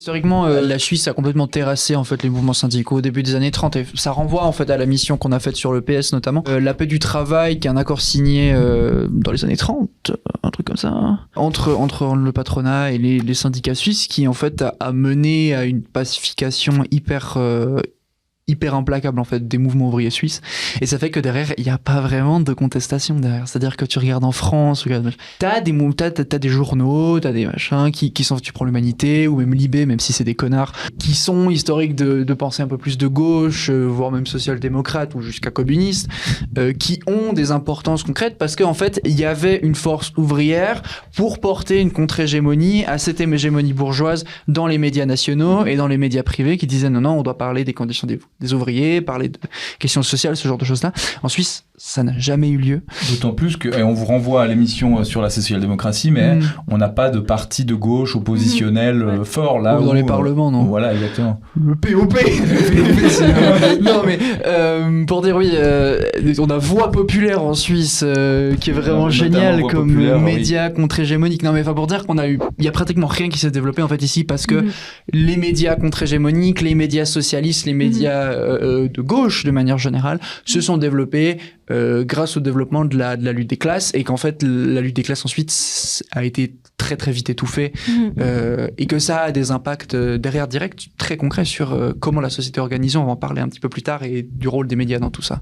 Historiquement, la Suisse a complètement terrassé en fait les mouvements syndicaux au début des années 30 et ça renvoie en fait à la mission qu'on a faite sur le PS notamment. La paix du travail, qui est un accord signé dans les années 30, un truc comme ça, hein, entre le patronat et les syndicats suisses, qui en fait a mené à une pacification hyper implacable en fait des mouvements ouvriers suisses, et ça fait que derrière il n'y a pas vraiment de contestation derrière. C'est-à-dire que tu regardes en France, t'as des journaux, t'as des machins qui sont, tu prends l'Humanité ou même Libé, même si c'est des connards, qui sont historiques de pensée un peu plus de gauche, voire même social-démocrate ou jusqu'à communiste, qui ont des importances concrètes parce qu'en fait il y avait une force ouvrière pour porter une contre-hégémonie à cette hégémonie bourgeoise dans les médias nationaux et dans les médias privés qui disaient non, on doit parler des conditions des ouvriers, parler de questions sociales, ce genre de choses-là. En Suisse, ça n'a jamais eu lieu. D'autant plus que, et on vous renvoie à l'émission sur la social-démocratie, mais on n'a pas de parti de gauche oppositionnel fort là. Ou dans les parlements, non. Voilà, exactement. Le POP. Non, mais pour dire oui, on a Voix populaire en Suisse, qui est vraiment génial comme média contre-hégémonique. Non, mais enfin pour dire il y a pratiquement rien qui s'est développé en fait ici parce que les médias contre-hégémoniques, les médias socialistes, les médias de gauche de manière générale se sont développés grâce au développement de la lutte des classes, et qu'en fait la lutte des classes ensuite a été très très vite étouffée, et que ça a des impacts derrière directs très concrets sur comment la société est organisée. On va en parler un petit peu plus tard, et du rôle des médias dans tout ça.